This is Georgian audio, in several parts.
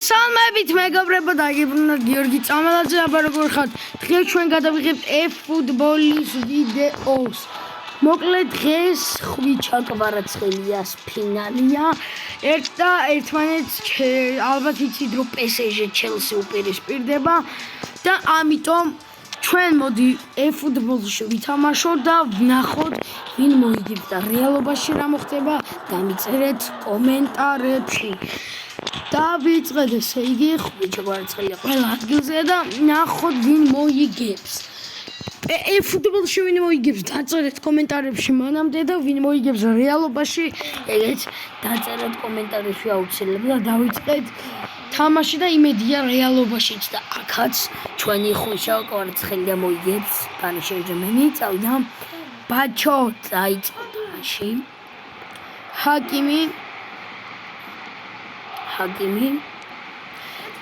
Salmებით მეგობრებო დაგიბრუნდათ გიორგი წამალაძე აბა როგორ ხართ? დღეს ჩვენ გადავიღებთ ეფუტბოლის ვიდეოს. მოკლედ დღეს ხვიჩა კვარაცხელიას ფინალია. ერთმანეთს ალბათ იცით რომ PSG ჩელსი უპირისპირდება და ამიტომ ჩვენ მოდი ეფუტბოლში ვითამაშოთ და ვნახოთ ვინ მოიგებს და რეალობაში რა მოხდება დამიწერეთ კომენტარებში. დავიწყეთ ესე იგი ხვიჩა კვარაცხელია ყველა ადგილზე და ნახოთ ვინ მოიგებს. ეფუტბოლში ვინ მოიგებს დაწერეთ კომენტარებში მანამდე და ვინ მოიგებს რეალობაში ეგეც დაწერეთ კომენტარებში აუცილებლად და დავიწყეთ თამაში და იმედია რეალობაშიც და აქაც ჩვენი ხვიჩა კვარაცხელია მოიგებს განშეჯმენი წავიდა ბაჩო დაიწყო თამაში ჰაკიმი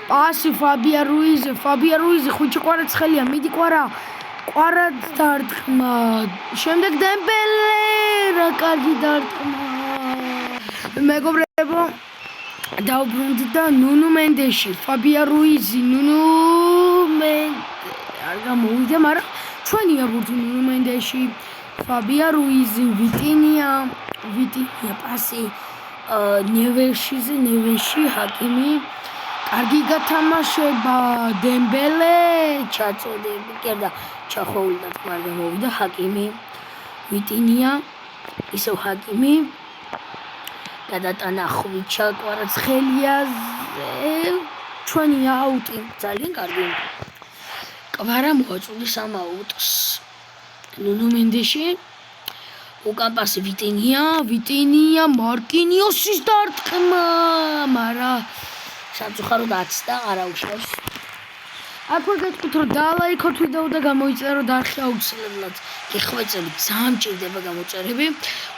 პასი ფაბია რუიზი ხვიჩა კვარაცხელია მიდი კვარა დარტყმა შემდეგ დემბელე რა კარგი დარტყმა მეგობრებო დაუბრუნდით და ნუნუ მენდეში ფაბია რუიზი არ გამოვიდა მაგრამ ჩვენია ბურთი ნუნუ მენდეში ფაბია რუიზი ვიტინია პასი ნევეში ჰაკიმი კარგი გათამაშება დემბელე ჩაწოდება ჩახოვდა მაგრამ მოვიდა ჰაკიმი ვიტინია ისევ ჰაკიმი გადატანა ხვიჩა კვარაცხელიაზე ჩვენი აუტი ძალიან კარგი კვარა მოაწუდის ამ აუტს ნუნუ მენდეში უკან პასი ვიტინია მარკინიოსის დარტყმა მაგრამ სამწუხაროდ აცდა არა უშავს აქვე გეტყვით რომ დაალაიქოთ ვიდეო და გამოიწერო დარხი აუცილებლად გეხვეწები ძალიან ჭირდება გამოწერები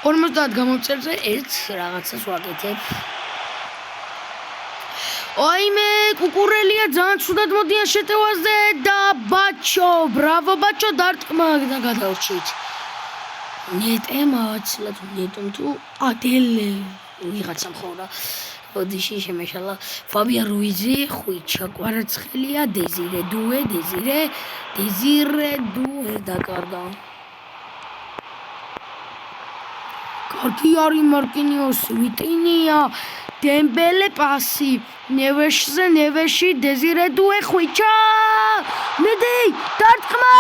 50 გამოწერზე ერთ რაღაცას ვაკეთებ ოიმე კუკურელია ძალიან ცუდად მოდიან შეტევაზე და ბაჩო ბრავო ბაჩო დარტყმა და გადავრჩით ნეტემაცლად ნეტომ თუ ადელე ვიღაცა მხოლოდ ოდიში შემეშალა ფაბია რუიზი ხვიჩა კვარაცხელია დეზირე დუე დაკარგა კარგი არის მარკინიოსი ვიტინია დემბელე პასი ნევეში დეზირე დუე ხვიჩა მიდი დარტყმა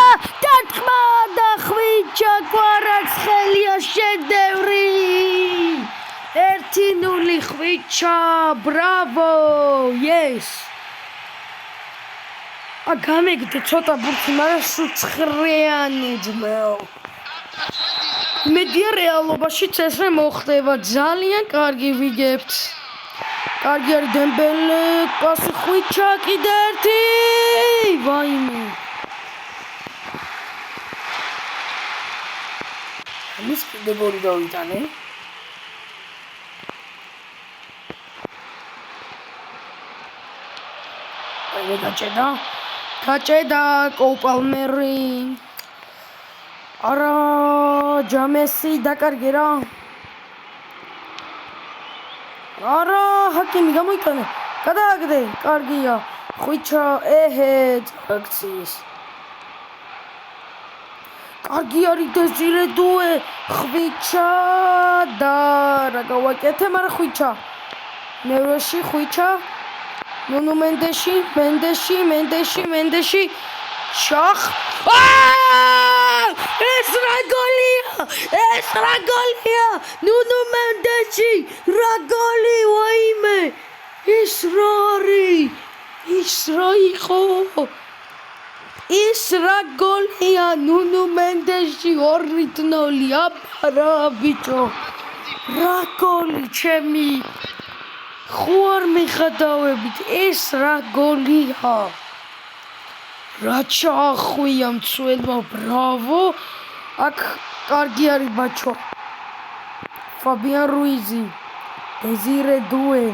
და ხვიჩა კვარაცხელია შედევრი 1-0 ხვიჩა ბრავო yes გამეგდე ცოტა ბურთი მაგრამ სულ ცხრიანი ძმაო მედია რეალობაშიც ესე მოხდება ძალიან კარგი ვიგებთ კარგი არის დემბელე პასი ხვიჩა კიდე ერთი ვაიმე ამის კიდე გოლი დავიტანე გაჭედა კოუპალმერი არა ჯამესი დაკარგე რა არა ჰაკიმი გამოიტანა გადააგდე კარგია ხვიჩა აქციის კარგი არის დეზირე დუე ხვიჩა და რა გავაკეთე მაგრამ ხვიჩა ნევეში ხვიჩა ნუნუ მენდეში შახ ეს რა გოლია ნუნუ მენდეში რა გოლი ვაიმე ის რა გოლია ნუნუ მენდეში 2-0 აბა ბიჭო რა გოლი ჩემი ხوار მიხადავებით ეს რა გოლია რა ჩახვია მცველმა ბრავო აქ კარგი არის ბაჩო ფაბიან რუიზი დეზირე დუე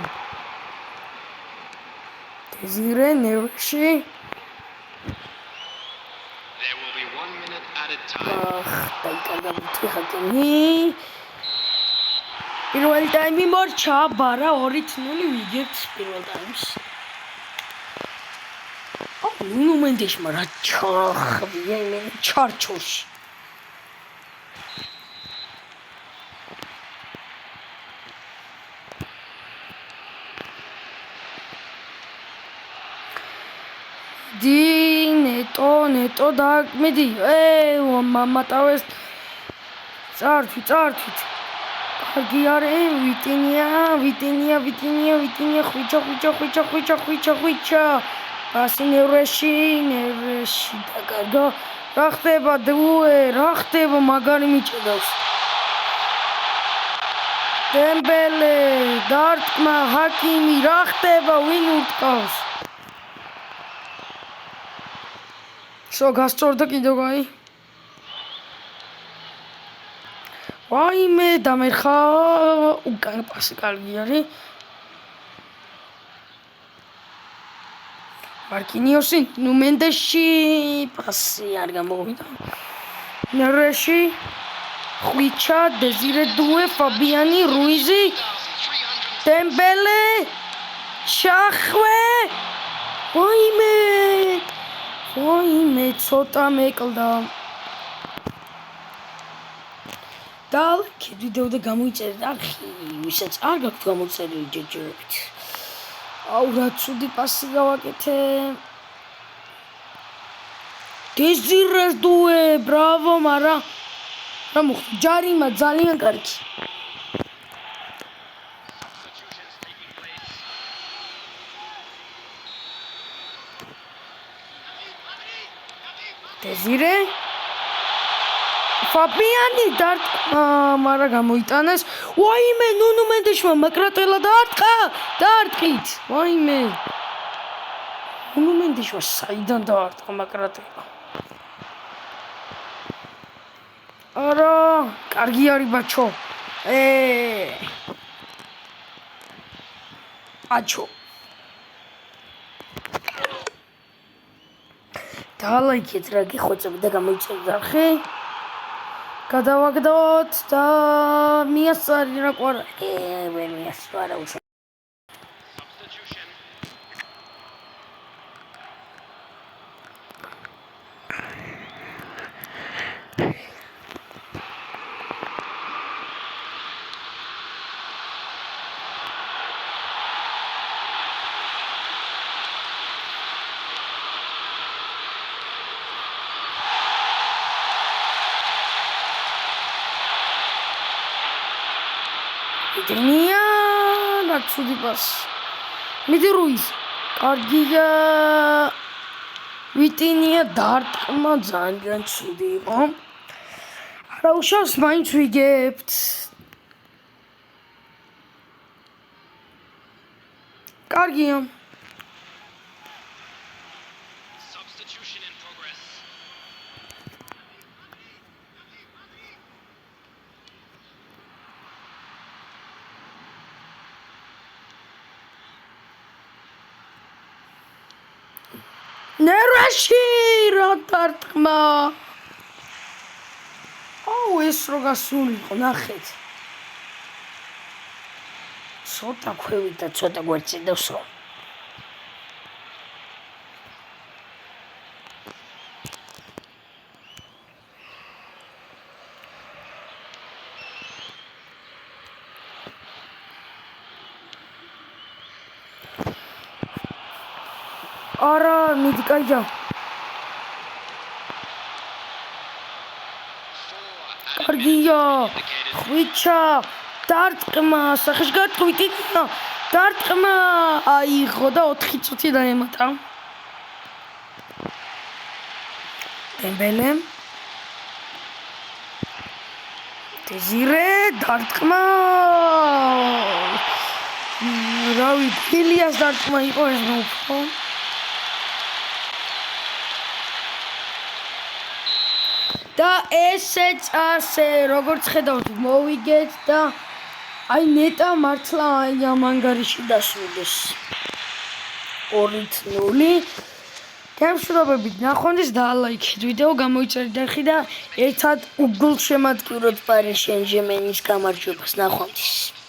ნევში დაიკარგა ბურთი ჰაკიმი პირველ ტაიმი მორჩა ბარა 2-0 ვიგებთ პირველ ტაიმს ნუნუ მენდეშმა რა ჩახვია იმენ ჩარჩოში. ნეტო და მედი მამატავეს წართვით კარგი არე ვიტინია ხვიჩა ასე ნერვეში დაგარგა რა ხდება დუე რა ხდება მაგარი მიჭედავს დემბელე დარტყმა ჰაკიმი რა ხდება ვინ უტყავს შო გასწორდა კიდევ გაი ვაიმე დამერხა უკან პასი კარგი არის მარკინიოსი ნუ მენდეში პასი არ გამოვიდა ნერეში ხვიჩა დეზირე დუე ფაბიანი რუიზი დემბელე შახვე ვაიმე ცოტა მეკლდა დალკი ვიდეო და გამოიწერეთ არხი ვისაც არ გაქვთ გამოწერილი ჯერჯერობით აუ რა ცუდი პასი გავაკეთე დეზირეს დუე ბრავო მარა რა მოხდა ჯარიმა ძალიან კარგი დეზირე ფაბიანი მარა გამოიტანეს ვაიმე ნუნუ მენდეშმა მაკრატელა დაარტყით ვაიმე ნუნუ მენდეშმა საიდან დაარტყა მაკრატელა არა კარგი არის ბაჩო აჩო დალაიქეთ რა გიხოცები და გამოიწერეთ არხი გადავაგდოთ და მიასწარი რა ყვარა ვერ მიასწარა უშო ვიტინია რა ცუდი პასი მიდი რუიზ კარგია ვიტინია დარტყმა ძალიან ცუდი იყო არა უშავს მაინც ვიგებთ კარგია ნერვაში რა დარტყმა აუ ეს რო გასულიყო ნახეთ ცოტა ქვევით და ცოტა გვერდსედავსო არა მიდი კაია კარგია ხვიჩა დარტყმა სახეში გატყვით დარტყმა აიღო და 4 წუთი დაემატა დემბელე დეზირე დარტყმა რავი ილიას დარტყმა იყო ეს უფრო და ესეც ასე როგორც ხედავთ მოვიგეთ და აი ნეტა მართლა აი ამ ანგარიში დასრულდეს 2-0 გამშვიდობებით ნახვამდის და ლაიქეთ ვიდეო გამოიწერეთ არხი და ერთად უგულ შემატკივროთ პარი სენ-ჟერმენის გამარჯვებას ნახვამდის